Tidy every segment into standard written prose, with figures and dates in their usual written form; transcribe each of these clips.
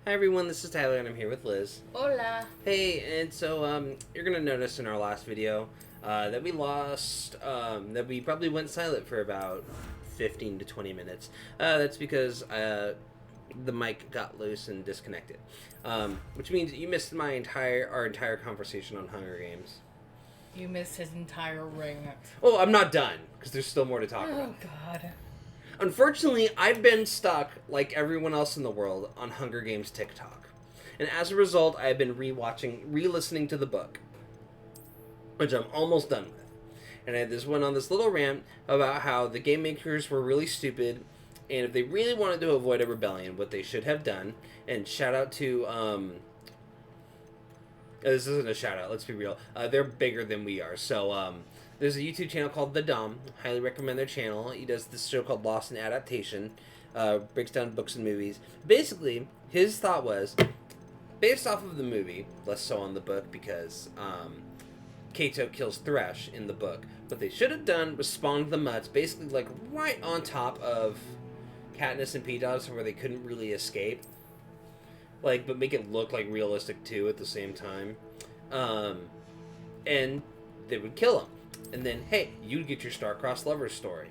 Hi everyone, this is Tyler and I'm here with Liz. Hola. Hey, and so you're gonna notice in our last video that we lost, that we probably went silent for about 15 to 20 minutes. That's because the mic got loose and disconnected, which means you missed our entire conversation on Hunger Games. You missed his entire ring. Oh, I'm not done because there's still more to talk about. Oh God. Unfortunately, I've been stuck, like everyone else in the world, on Hunger Games TikTok. And as a result, I've been re-listening to the book, which I'm almost done with. And I just went on this little rant about how the game makers were really stupid, and if they really wanted to avoid a rebellion, what they should have done, and shout out to, this isn't a shout out, let's be real, they're bigger than we are, so, there's a YouTube channel called The Dom. Highly recommend their channel. He does this show called Lost in Adaptation. Breaks down books and movies. Basically, his thought was, based off of the movie, less so on the book, because Kato kills Thresh in the book. What they should have done was spawned the Mutts, basically like right on top of Katniss and P-Dog, where they couldn't really escape. Like, but make it look like realistic too at the same time. And they would kill him. And then, hey, you'd get your star-crossed lovers story.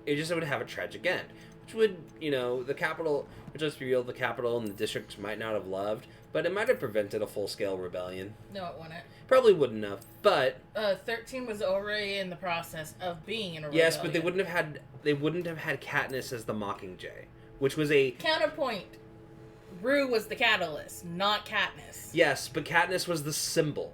It just would have a tragic end. Which would, the capital, which let's be real, the capital and the districts might not have loved, but it might have prevented a full-scale rebellion. No, it wouldn't. Probably wouldn't have, but... 13 was already in the process of being in a rebellion. Yes, but they wouldn't have had Katniss as the Mockingjay, which was a... Counterpoint. Rue was the catalyst, not Katniss. Yes, but Katniss was the symbol.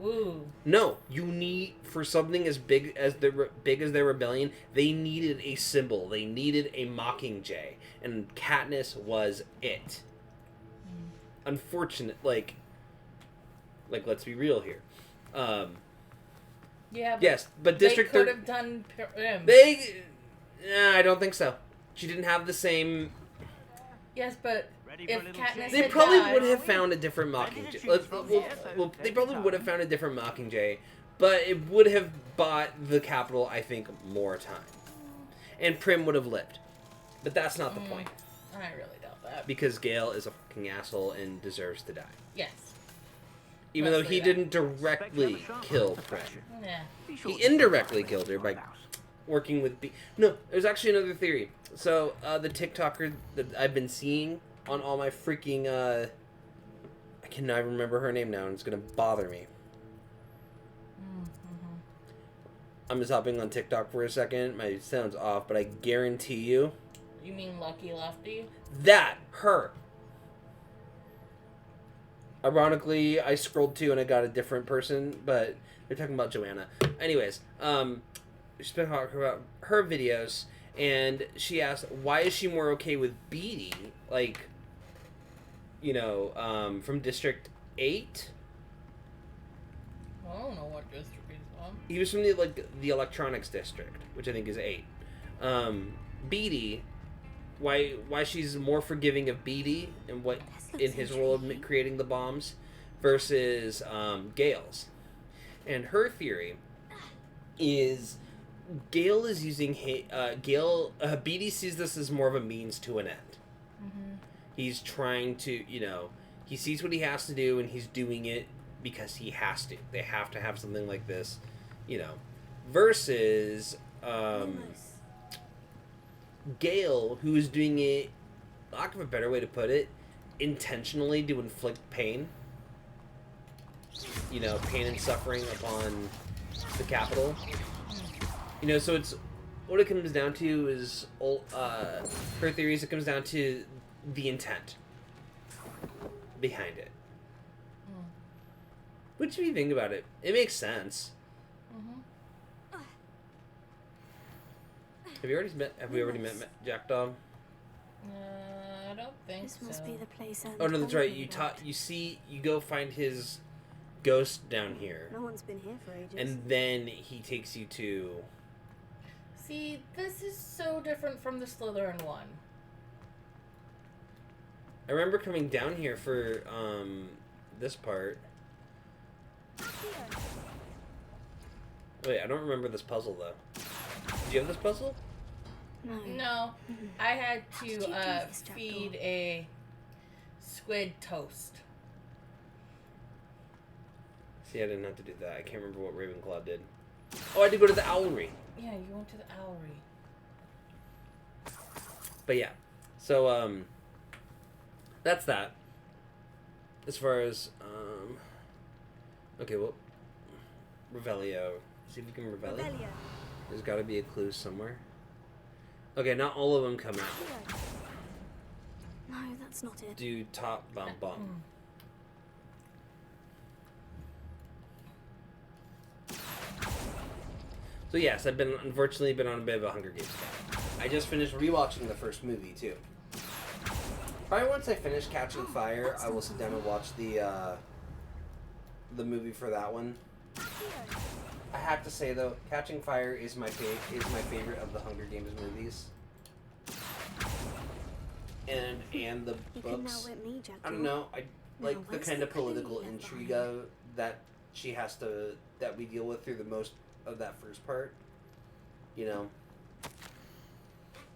Ooh. No, you need, for something as big as their rebellion, they needed a symbol. They needed a Mockingjay, and Katniss was it. Unfortunate, like let's be real here. Yeah. But yes, but District they could have done him. I don't think so. She didn't have the same. Yes, but if Katniss they had probably died, would have found a different Mockingjay. They probably would have found a different Mockingjay, but it would have bought the capital, I think, more time. And Prim would have lived. But that's not the point. I really doubt that. Because Gale is a fucking asshole and deserves to die. Yes. Even though he didn't directly kill Prim. Yeah. He indirectly killed her by working with No, there's actually another theory. So, the TikToker that I've been seeing on all my freaking, I cannot remember her name now, and it's gonna bother me. I'm just hopping on TikTok for a second. My sound's off, but I guarantee you... You mean Lucky Lefty? That! Her! Ironically, I scrolled too and I got a different person, but they're talking about Joanna. Anyways, she's been talking about her videos, and she asked, why is she more okay with Beatty, like, from District 8? I don't know what district he's from. He was from the Electronics District, which I think is 8. Beatty, why she's more forgiving of Beatty and what in his role of creating the bombs versus Gale's. And her theory is Gale is using Beatty sees this as more of a means to an end. Mm-hmm. He's trying to, he sees what he has to do and he's doing it because he has to. They have to have something like this, versus Gale, who is doing it, lack of a better way to put it, intentionally to inflict pain. Pain and suffering upon the capital. So it's, what it comes down to is, her theories, it comes down to the intent behind it. What do you think about it? It makes sense. Have we already met Jackdaw? I don't think this must be the place. Oh no, that's right. You go find his ghost down here. No one's been here for ages. And then he takes you to... See, this is so different from the Slytherin one. I remember coming down here for this part. Wait, I don't remember this puzzle though. Do you have this puzzle? No. I had to feed a squid toast. See, I didn't have to do that. I can't remember what Ravenclaw did. Oh, I had to go to the Owlry. Yeah, you went to the Owlry. But yeah, so that's that. As far as okay, well, Revelio. See if we can Revelio. Revelio. There's got to be a clue somewhere. Okay, not all of them come out. No, that's not it. Do top bum bum. So yes, I've unfortunately been on a bit of a Hunger Games kick. I just finished rewatching the first movie too. Probably once I finish Catching Fire, I will sit down and watch the movie for that one. I have to say though, Catching Fire is my favorite of the Hunger Games movies. And the You can now books. whip me, Jackdaw. I don't know. I like the where's kind the of political clue you left intrigue behind? that we deal with through the most of that first part. You know.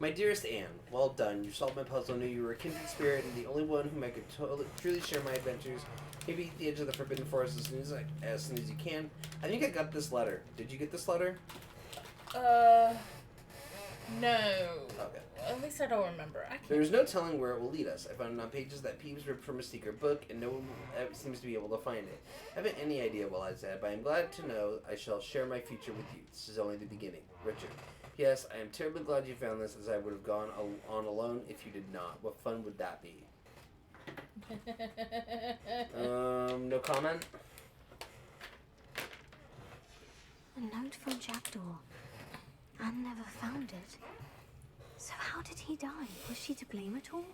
My dearest Anne, well done. You solved my puzzle. I knew you were a kindred spirit and the only one whom I could truly share my adventures. Maybe at the edge of the Forbidden Forest as soon as you can. I think I got this letter. Did you get this letter? No. Okay. At least I don't remember. I can't. There is no telling where it will lead us. I found it on pages that Peeves ripped from a secret book, and no one seems to be able to find it. I haven't any idea what I said, but I'm glad to know I shall share my future with you. This is only the beginning. Richard. Yes, I am terribly glad you found this, as I would have gone on alone if you did not. What fun would that be? No comment? A note from Jackdaw. Anne never found it. So how did he die? Was she to blame at all?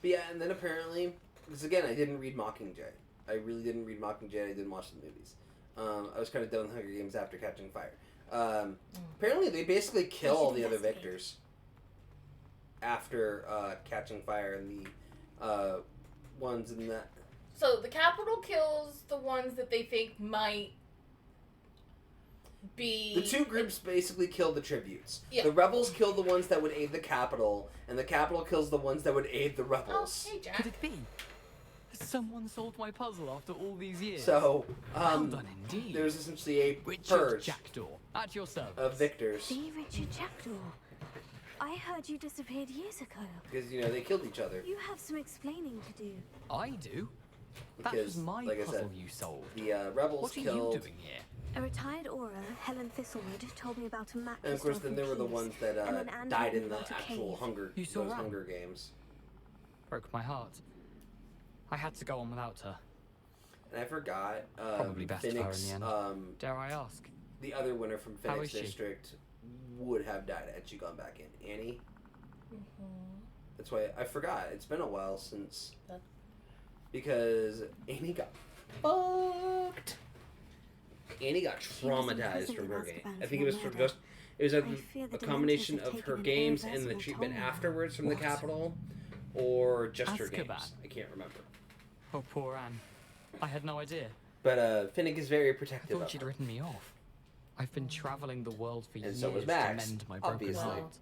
But yeah, and then apparently, because again, I didn't read Mockingjay. I really didn't read Mockingjay. I didn't watch the movies. I was kind of done with Hunger Games after Catching Fire. Apparently, they basically kill all the other victors after Catching Fire, and the ones in that. So the Capitol kills the ones that they think might be. The two groups basically kill the tributes. Yeah. The rebels kill the ones that would aid the Capitol, and the Capitol kills the ones that would aid the Oh, rebels. hey, Jack. Could it be? Has someone solved my puzzle after all these years? So, well done indeed. there's essentially a Richard purge Jackdaw, at your service. of victors. The Richard Jackdaw. I heard you disappeared years ago. Because, they killed each other. You have some explaining to do. I do. That Because, was my like I puzzle said, you solved. the rebels What are killed. you doing here? A retired aura, Helen Thistlewood, told me about a map. And of course, then there were the ones that And then Anne died told in me the about a actual cave. Hunger You saw Anne? Hunger Games. Broke my heart. I had to go on without her. And I forgot. Probably best for her in Phoenix, the end. Dare I ask? the other winner from How Phoenix is she? District would have died had she gone back in. Annie. Mhm. That's why I forgot. It's been a while since. That- Because Annie got fucked. Annie got traumatized from her game. I think it was from just. It was I fear the a combination Dementors have of her taken an games and the irreversible treatment toll. afterwards from the What? Capitol, or just her Azkaban. games. I can't remember. Oh, poor Anne. I had no idea. But Finnick is very I protective thought of she'd her. written me off. I've been traveling the world for And years so was to Max, mend my broken obviously. heart.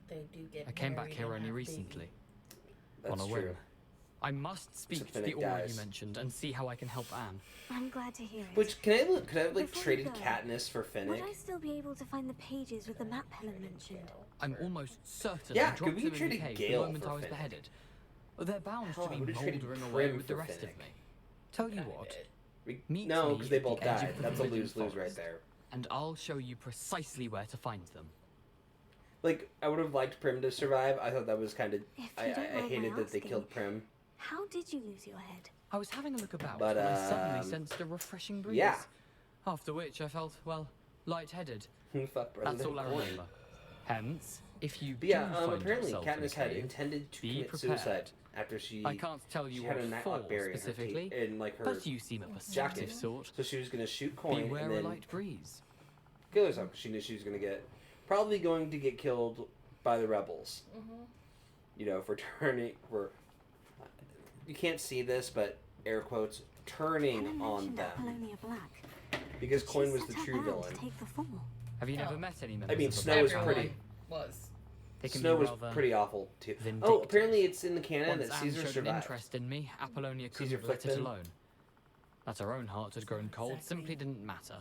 They do get I came back married here and only have recently. That's on a true. whim. I must speak to the Finnick aura you dies. mentioned and see how I can help Anne. I'm glad to hear it. Which could I have Before you traded go, Katniss for Finnick? Would I still be able to find the pages with the map Helen mentioned? I'm almost certain Yeah, I could dropped we them in the trade cave Gale the moment for I was Finnick? beheaded. They're bound Hell, I to be would've traded mouldering away Prim with the for rest of Finnick. me. Tell you what, Meet No, me because they at the both edge of died. the That's a Forbidden lose-lose right Forest. there. and I'll show you precisely where to find them. Like, I would have liked Prim to survive. I thought that was kind of... If I you don't mind hated my that they asking, killed Prim. How did you lose your head? I was having a look about But, when I suddenly sensed a refreshing breeze. yeah. After which I felt, well, lightheaded. Fuck That's President all I Coin. remember. Hence, if you But yeah, do find apparently yourself in a Katniss had cave, intended to be commit prepared. suicide after she... I can't tell she you had a what nightlock for berry specifically, in her but you seem a jacket. perceptive sort. So she was going to shoot Coin Beware and a then light breeze. kill herself because she knew she was going to get... Probably going to get killed by the rebels. Mm-hmm. You know, for turning... for you can't see this, but air quotes, turning Helen on mentioned them. Apollonia Black. Because Coin She was the set her true band villain. to take the fall. Have you never Oh. met any members mean, of the Snow is Black pretty. Family? Was. They can Snow be was rather pretty awful too. Oh, vindictive. apparently it's in the canon Once that Anne Caesar showed an survived. interest in me, Apollonia Caesar couldn't let it Flickman. alone. That her own heart had grown cold Exactly. simply didn't matter.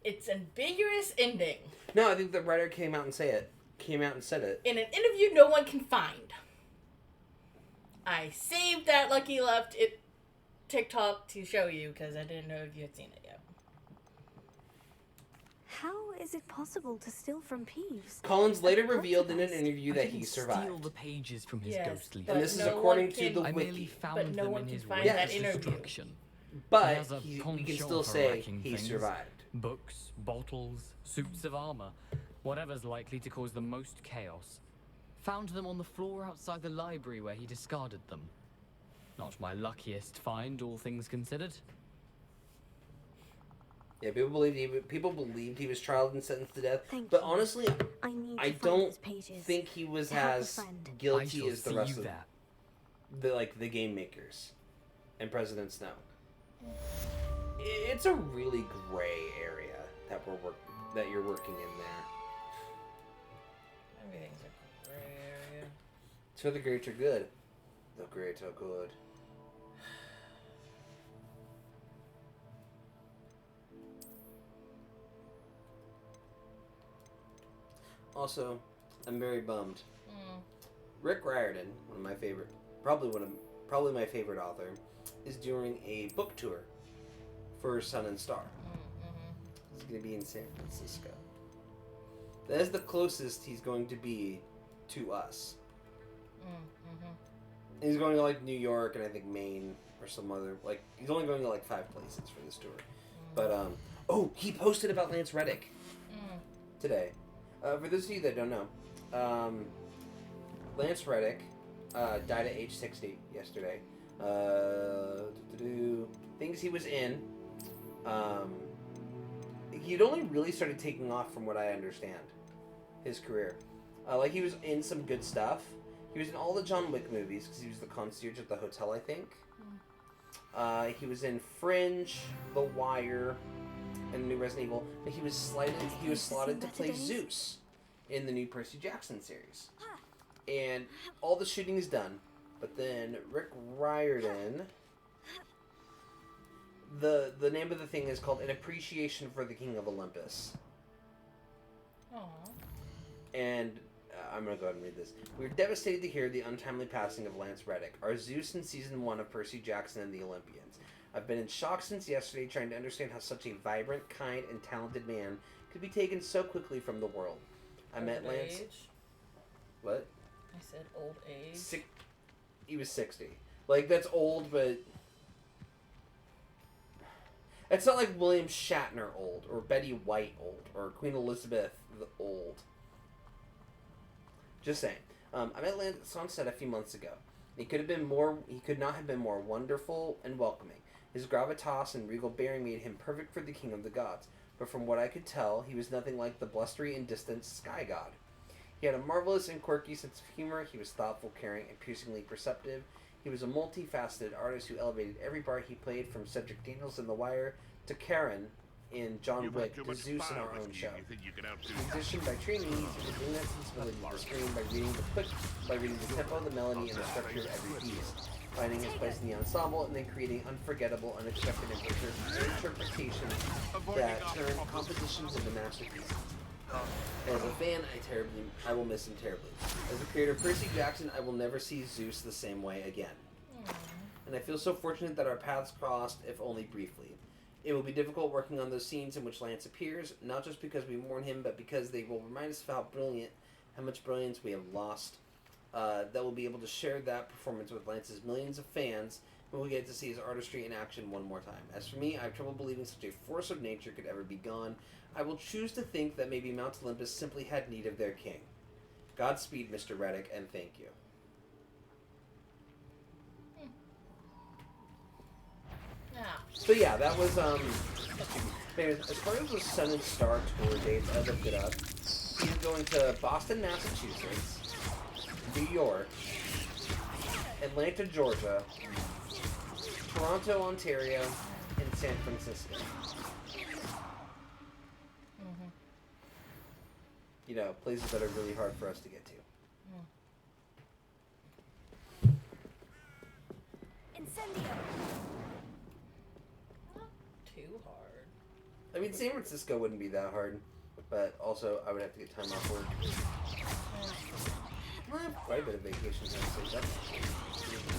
It's ambiguous ending. No, I think the writer came out and said it. In an interview no one can find. I saved that Lucky Left it TikTok to show you because I didn't know if you had seen it yet. How is it possible to steal from Peeves? Collins later revealed in an interview I that didn't he steal survived. the pages from his Yes, ghostly but And this is no according one to can- the I merely wiki. found But no them one in can his find that reckless interview. destruction. But has a we can penchant still for say wrecking he things. survived. Books, bottles, suits of armor, whatever's likely to cause the most chaos. Found them on the floor outside the library where he discarded them. Not my luckiest find, all things considered. Yeah, people believed he was trialed and sentenced to death. Thank But you. honestly, I need I to find don't those pages. think he was To help a as friend. I guilty shall as the see rest you of there. the game makers and President Snow. It's a really gray area that you're working in there. Everything's a gray area. So the great are good. The great are good. Also, I'm very bummed. Rick Riordan, probably my favorite author, is doing a book tour for Sun and Star. It's going to be in San Francisco. That is the closest he's going to be to us. He's going to like New York and I think Maine or some other, like, he's only going to like 5 places for this tour. But he posted about Lance Reddick today. For those of you that don't know, Lance Reddick died at age 60 yesterday. Things he was in. He'd only really started taking off from what I understand. His career. Like, he was in some good stuff. He was in all the John Wick movies because he was the concierge at the hotel, I think. He was in Fringe, The Wire, and the new Resident Evil. But he was slotted to play Zeus in the new Percy Jackson series. And all the shooting is done. But then Rick Riordan, the name of the thing is called An Appreciation for the King of Olympus. Aww. And I'm going to go ahead and read this. We were devastated to hear the untimely passing of Lance Reddick, our Zeus in Season 1 of Percy Jackson and the Olympians. I've been in shock since yesterday trying to understand how such a vibrant, kind, and talented man could be taken so quickly from the world. I met Lance... Age? What? I said old age. He was 60. Like, that's old, but... It's not like William Shatner old, or Betty White old, or Queen Elizabeth the old. Just saying. I met Lance on set a few months ago. He could not have been more wonderful and welcoming. His gravitas and regal bearing made him perfect for the king of the gods. But from what I could tell, he was nothing like the blustery and distant sky god. He had a marvelous and quirky sense of humor. He was thoughtful, caring, and piercingly perceptive. He was a multifaceted artist who elevated every part he played, from Cedric Daniels in The Wire to Karen in John Wick to Zeus in our own show. Musician by training, he could bring that sensibility to the screen by reading the tempo, the melody, and the structure of every piece, finding his place in the ensemble, and then creating unforgettable, unexpected interpretations that turn compositions into masterpieces. As a fan, I will miss him terribly. As a creator of Percy Jackson, I will never see Zeus the same way again. And I feel so fortunate that our paths crossed, if only briefly. It will be difficult working on those scenes in which Lance appears, not just because we mourn him, but because they will remind us of how much brilliance we have lost. That we'll be able to share that performance with Lance's millions of fans when we get to see his artistry in action one more time. As for me, I have trouble believing such a force of nature could ever be gone. I will choose to think that maybe Mount Olympus simply had need of their king. Godspeed, Mr. Reddick, and thank you. So yeah, that was, anyways, as far as the Sun and Star tour dates, I looked it up. He's going to Boston, Massachusetts, New York, Atlanta, Georgia, Toronto, Ontario, and San Francisco. places that are really hard for us to get to. Incendio. Not too hard. I mean, San Francisco wouldn't be that hard, but also I would have to get time off work. I have quite a bit of vacation time, so that's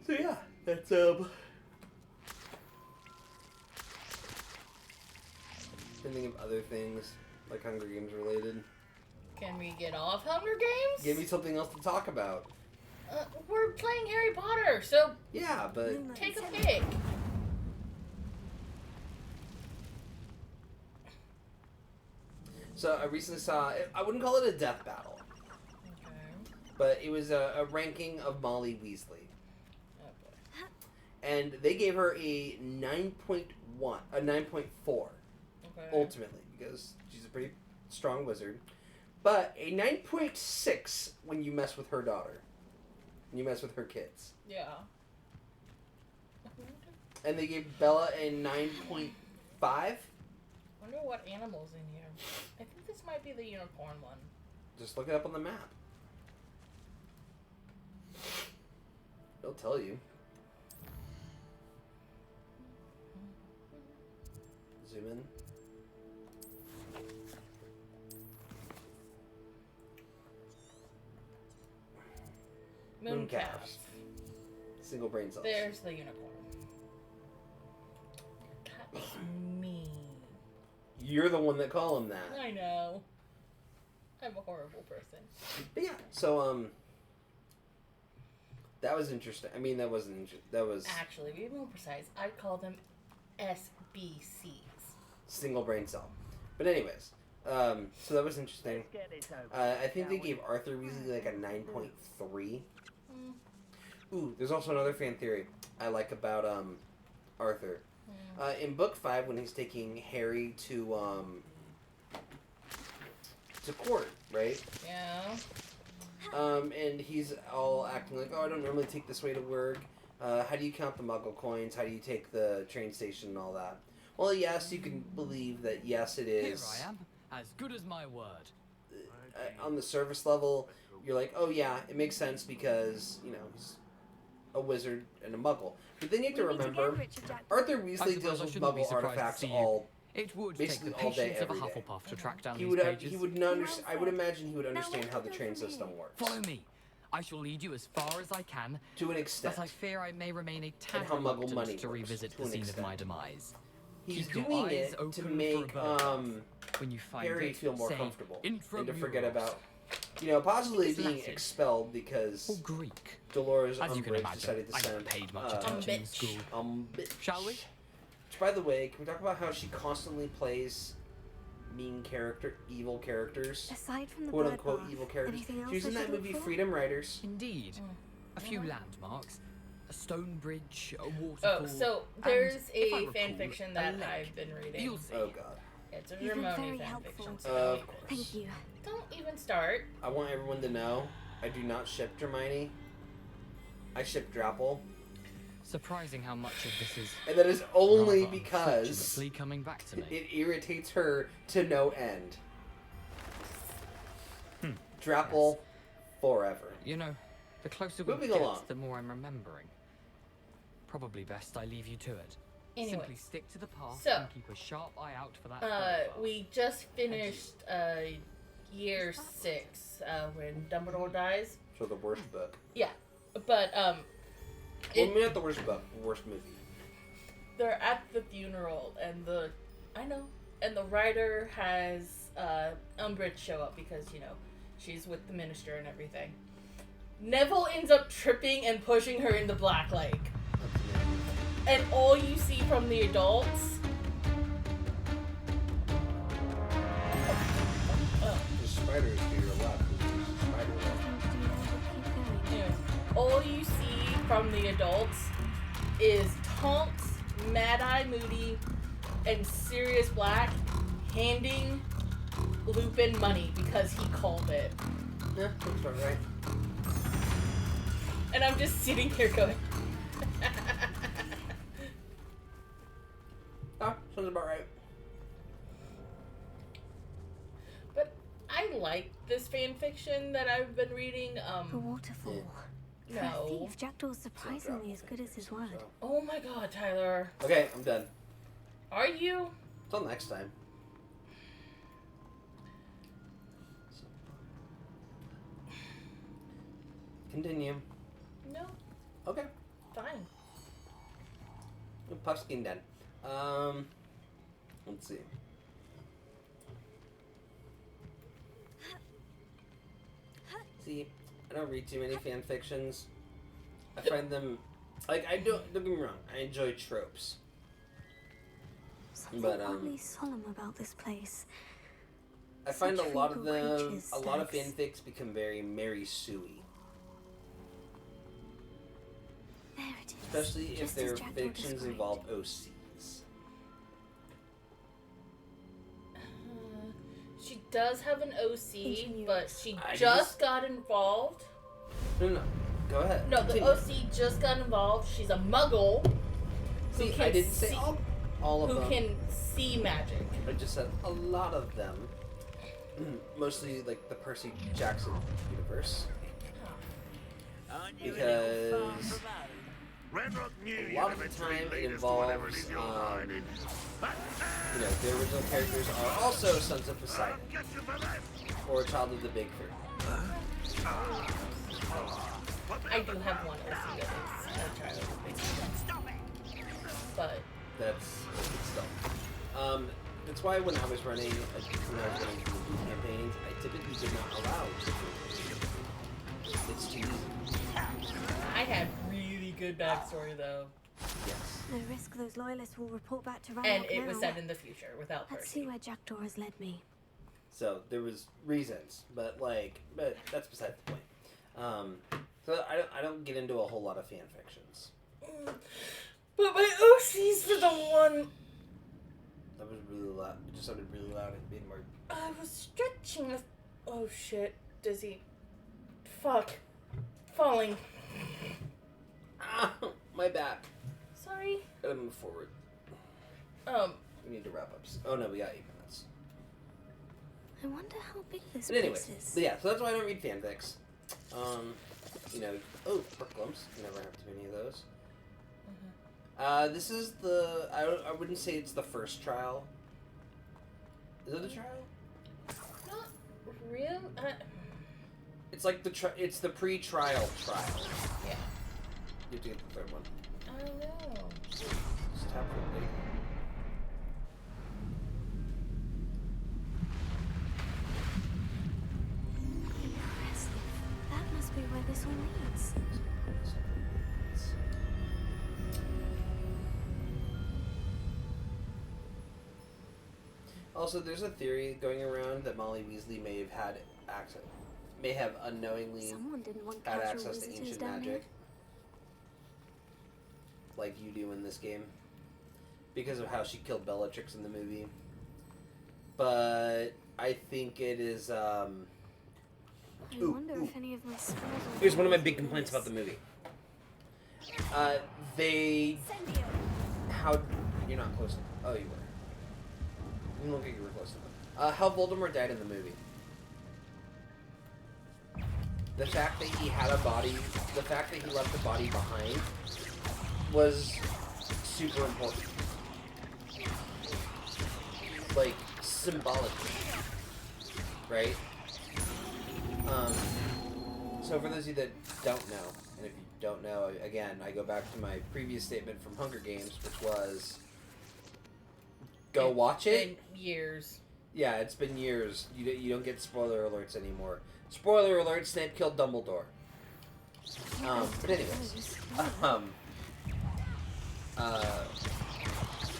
so yeah, that's thinking of other things like Hunger Games related. Can we get off Hunger Games? Give me something else to talk about. We're playing Harry Potter, so Yeah, but take a pick. so I recently saw. I wouldn't call it a death battle, Okay. but it was a ranking of Molly Weasley, Oh boy. and they gave her a 9.1, a 9.4 Okay. ultimately because she's a pretty strong wizard, but a 9.6 when you mess with her daughter, when you mess with her kids, Yeah. and they gave Bella a 9.5. Wonder what animals in here. I think this might be the unicorn one. Just look it up on the map. It'll tell you. Zoom in. Mooncalf. Single brain cells. There's the unicorn. That's mean. You're the one that call him that. I know. I'm a horrible person. But yeah, so that was interesting. I mean, that wasn't that was Actually, to be more precise, I'd call them SBCs. single brain cell. But anyways, so that was interesting. I think they gave Arthur Weasley like a 9.3. Ooh, there's also another fan theory I like about Arthur. In book 5, when he's taking Harry to court, right? Yeah. And he's all acting like, oh, I don't normally take this way to work. How do you count the Muggle coins? How do you take the train station and all that? Well, yes, you can believe that. Yes, it is. Here I am, as good as my word. On the surface level, you're like, oh yeah, it makes sense because he's a wizard and a Muggle. But then you have to remember, Arthur Weasley deals with Muggle artifacts It would basically take the all day, patience of a every day. Hufflepuff to track down He these would pages. he would not I would imagine he would understand how the train system works Follow me. I shall lead you as far as I can, to an extent. but I fear I may remain a tad how Muggle reluctant money to works, revisit to the an scene of extent. my demise. He's Keep your doing eyes it open to for make a bird. When you find Harry it, feel more say, comfortable and to "Intramurals." forget about possibly It's being Latin. expelled because Or Greek. Dolores As you can Umbridge imagine, decided to I send never paid much attention in bitch. school. bitch. Shall we? Which, by the way, can we talk about how she constantly plays evil characters? Aside from the Quote bird unquote bath, evil characters. anything else She was I in that should look movie for? Freedom Riders. Indeed. A few landmarks. A stone bridge, a waterfall. Oh, so and, there's if I a recall, fan fiction a that lake. I've been reading. You'll see. Oh god. It's a You've been Ramoni very fan helpful. fiction. So Of course. Thank you. don't even start. I want everyone to know I do not ship Hermione. I ship Drapple. Surprising how much of this is And that is only rather because unfortunately coming back to me. it irritates her to no end. Drapple forever. You know, the closer we Moving get, along. the more I'm remembering. Probably best I leave you to it. Simply Anyways, stick to the path so, and keep a sharp eye out for that. bird bath. we just finished year 6 when Dumbledore dies. So the worst book. Yeah, but Well, maybe not the worst book, worst movie. they're at the funeral, and the writer has Umbridge show up because she's with the minister and everything. Neville ends up tripping and pushing her into Black Lake, and all you see from the adults. The spiders to your left. Spider left. Anyways, all you see from the adults is Tonks, Mad Eye Moody, and Sirius Black handing Lupin money because he called it. Yeah, that's about right. And I'm just sitting here going. Oh, sounds about right. But I like this fan fiction that I've been reading. The waterfall. Yeah. For a No. thief, Jackdaw's surprisingly as good as his word. So. Oh my god, Tyler. Okay, I'm done. Are you? Till next time. Continue. No. Okay. Fine. Puffskin done. Let's see. See, I don't read too many fan fictions. I find them, like, don't get me wrong, I enjoy tropes. Something But, oddly solemn about this place. I find a Such lot of regal them, creatures, a lot of Stags. fanfics become very Mary Sue-y. There it is. Especially if just their as Jackdaw fictions described. involve OCs. She does have an OC, Continue. but she I just got involved. No, go ahead. No, the Continue. OC just got involved. She's a muggle See, can I didn't say see- all of who them. can see magic. I just said a lot of them. Mostly like the Percy Jackson universe. Because a lot of the time it involves, the original characters are also sons of Poseidon. Or a child of the Big Three. I do have one OC that is a child. But That's still. That's why when I was running D&D campaigns, I typically did not allow it's too easy. I had really good backstory though. Yes. No risk those loyalists will report back to Ranrock And it was now. set in the future without Let's see Percy. where Jackdaw has led me. So there was reasons, but that's beside the point. So I don't get into a whole lot of fan fictions. But my OCs were the one That was really loud. It just sounded really loud. It made more. I was stretching the... Oh shit, dizzy. Fuck. Falling. Ah, my back. Sorry. Gotta move forward. We need to wrap up. Oh no, we got 8 minutes. I wonder how big this But anyways, place is. so yeah, so that's why I don't read fanfics. Brooklums. Never have too many of those. This is the. I wouldn't say it's the first trial. Is it a trial? Not real. It's like it's the pre-trial trial. Yeah. You have to get the third one. I don't know. Just tap it. Impressive. That must be where this one leads. Also, there's a theory going around that Molly Weasley may have unknowingly Someone didn't want had casual access to visitors ancient down magic, like you do in this game, because of how she killed Bellatrix in the movie. But I think it is. I wonder if any of my spells will Here's one of my work big for complaints this. about the movie. How you're not close. Oh, you were. You look like you were close enough. How Voldemort died in the movie. The fact that he had a body, the fact that he left the body behind, was super important. Like, symbolically. Right? So for those of you that don't know, and if you don't know, again, I go back to my previous statement from Hunger Games, which was, go watch it. Been years. Yeah, it's been years. You don't get spoiler alerts anymore. Spoiler alert, Snape killed Dumbledore. But anyways.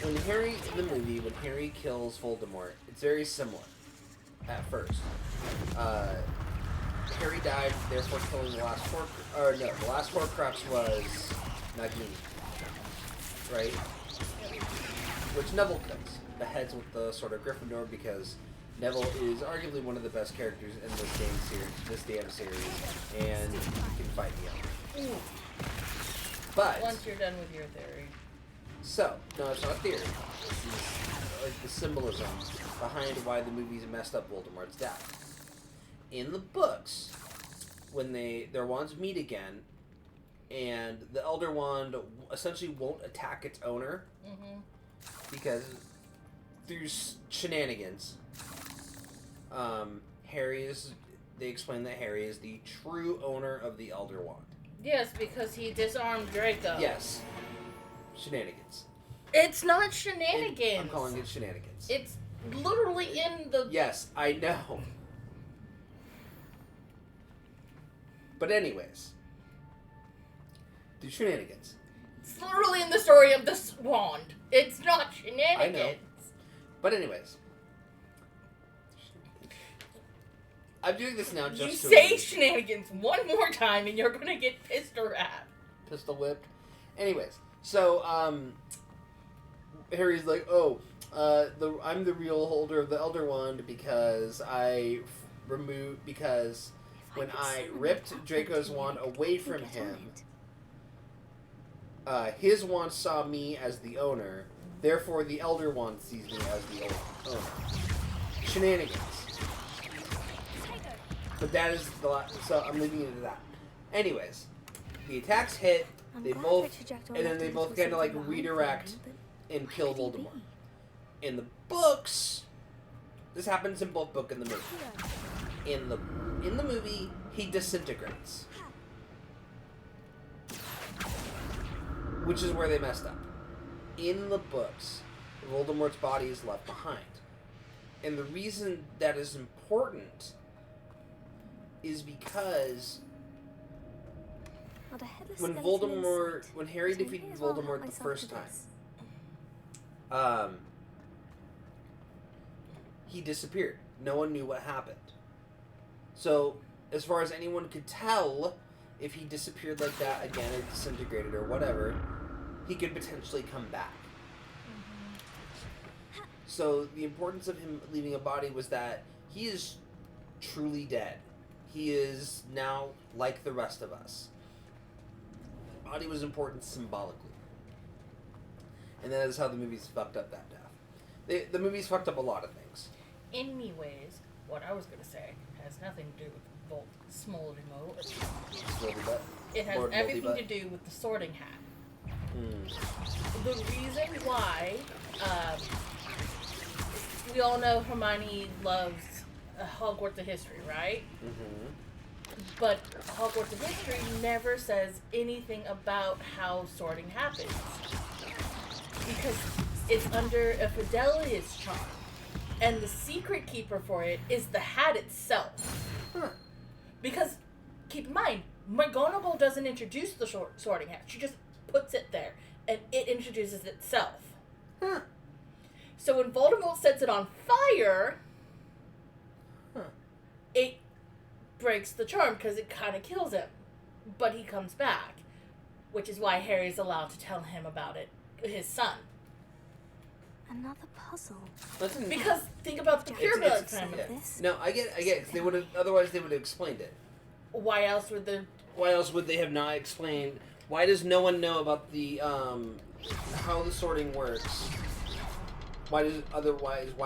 When Harry, in the movie, when Harry kills Voldemort, it's very similar. At first. Harry died, therefore killing the last the last Horcrux was Nagini. Right? Which Neville kills. The heads with the Sword of Gryffindor because Neville is arguably one of the best characters in this damn series, and you can fight me on it. But Once you're done with your theory. so, no, it's not a theory. This is like the symbolism behind why the movies messed up Voldemort's death. In the books, when their wands meet again, and the Elder Wand essentially won't attack its owner because through shenanigans, they explain that Harry is the true owner of the Elder Wand. Yes, because he disarmed Draco. Yes. Shenanigans. It's not shenanigans. I'm calling it shenanigans. It's literally in the... Yes, I know. But anyways. The shenanigans. It's literally in the story of this wand. It's not shenanigans. I know. But anyways. I'm doing this now just You to... say shenanigans one more time and you're gonna get pissed or at. Pistol whipped. Anyways. So, Harry's like, oh, I'm the real holder of the Elder Wand because when I ripped Draco's wand away from him, his wand saw me as the owner, therefore the Elder Wand sees me as the owner. Shenanigans. But that is the last, so I'm leaving it at that. Anyways, the attacks hit, and then they both kind of like redirect and kill Voldemort. In the books, this happens in both book and the movie. In the movie, he disintegrates, which is where they messed up. In the books, Voldemort's body is left behind, and the reason that is important is because when Harry defeated Voldemort the first time, he disappeared. No one knew what happened. So, as far as anyone could tell, if he disappeared like that again or disintegrated or whatever, he could potentially come back. So, the importance of him leaving a body was that he is truly dead. He is now like the rest of us. Body was important symbolically. And that is how the movies fucked up that death. The movies fucked up a lot of things. Anyways, what I was going to say has nothing to do with Smolder Moat. It has everything to do with the Sorting Hat. The reason why, we all know Hermione loves Hogwarts of History, right? But Hogwarts of History never says anything about how sorting happens. Because it's under a Fidelius charm. And the secret keeper for it is the hat itself. Because, keep in mind, McGonagall doesn't introduce the sorting hat. She just puts it there. And it introduces itself. So when Voldemort sets it on fire... it breaks the charm because it kind of kills him. But he comes back. Which is why Harry's allowed to tell him about it. His son. Another puzzle. Because think about the Pureblood family. No, I get it. 'Cause they would have, otherwise they would have explained it. Why else would they have not explained? Why does no one know about the how the sorting works? Why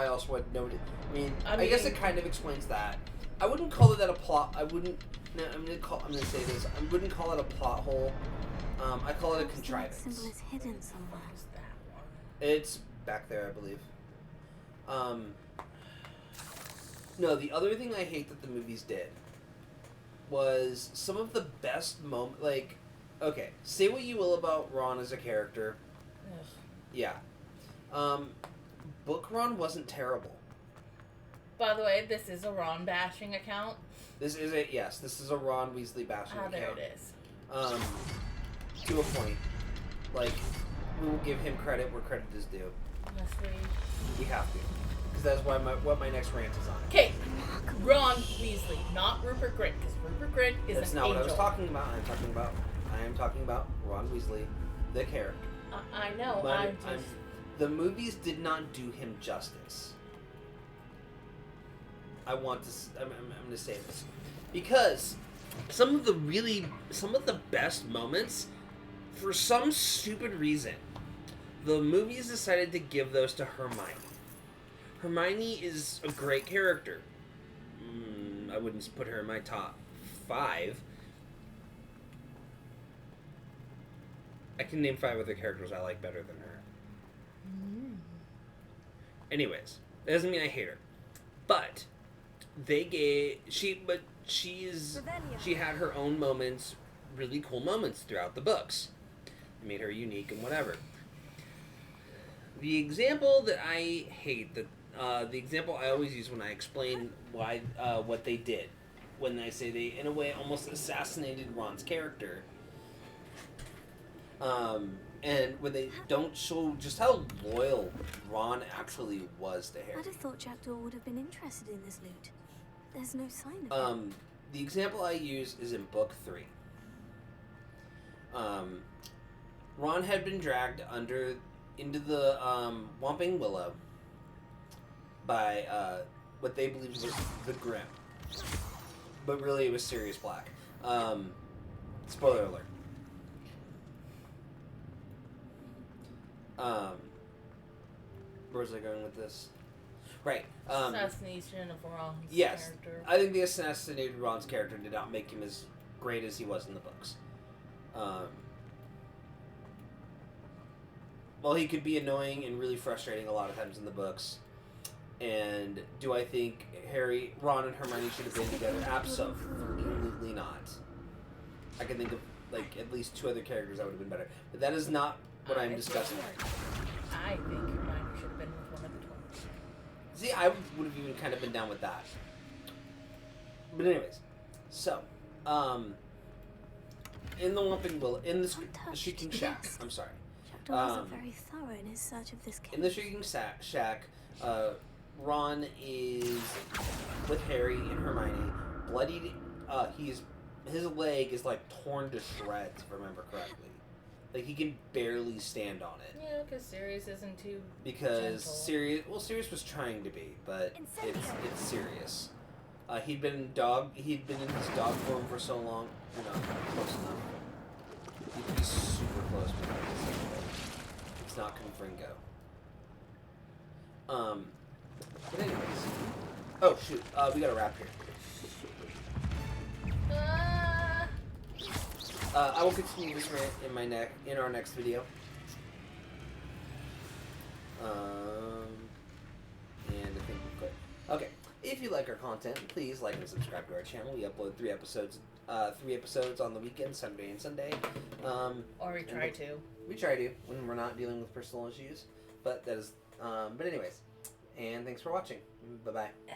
else would nobody? I mean, I guess it kind of explains that. I wouldn't call it that a plot. I'm gonna say this. I wouldn't call it a plot hole. I call it a contrivance. The symbol is hidden somewhere. It's back there, I believe. No, the other thing I hate that the movies did was some of the best moments. Like, okay, say what you will about Ron as a character. Ugh. Yeah. Book Ron wasn't terrible. By the way, this is a Ron bashing account. This is a Ron Weasley bashing account. There it is. To a point. Like, we will give him credit where credit is due. Yes, we have to. Because that's what my next rant is on. Okay, Ron Weasley, not Rupert Grint, because Rupert Grint is That's an not angel. what I was talking about. I am talking about Ron Weasley, the character. I know, But the movies did not do him justice. I'm going to say this because some of the best moments, for some stupid reason, the movies decided to give those to Hermione. Hermione is a great character. I wouldn't put her in my top 5. I can name 5 other characters I like better than her. Anyways, that doesn't mean I hate her. But she had her own moments, really cool moments throughout the books. It made her unique and whatever. The example that I hate, the example I always use when I explain why what they did, when I say they in a way almost assassinated Ron's character, and when they don't show just how loyal Ron actually was to Harry. I'd have thought Jackdaw would have been interested in this loot. There's no sign of it. The example I use is in book 3. Ron had been dragged into the Whomping Willow by what they believed was the Grim, but really it was Sirius Black. Spoiler alert. Where was I going with this? Right. Assassination of Ron's yes, character. I think the assassinated Ron's character did not make him as great as he was in the books. Well, he could be annoying and really frustrating a lot of times in the books. And do I think Ron and Hermione should have been together? Absolutely not. I can think of like at least 2 other characters that would have been better. But that is not what I'm discussing right now. I think Hermione should have been with one of the twins. See, I would have even kind of been down with that. But anyways, so, in the Whomping Willow, in the Shrieking Shack, I'm sorry. Jackdaw wasn't very thorough in his search of this case. In the Shrieking Shack, Ron is with Harry and Hermione, bloodied. His leg is like torn to shreds, if I remember correctly. Like he can barely stand on it. Yeah, because Sirius isn't too because gentle. Sirius was trying to be, but it's Sirius. He'd been in his dog form for so long. Close enough. He'd be super close to it. It's not Confringo. But anyways. Oh shoot, we got a wrap here. I will continue this rant in our next video. And I think we're good. Okay. If you like our content, please like and subscribe to our channel. We upload 3 episodes on the weekend, Saturday and Sunday. Or we try to. We try to when we're not dealing with personal issues. But that is. But anyways, and thanks for watching. Bye bye. Ew.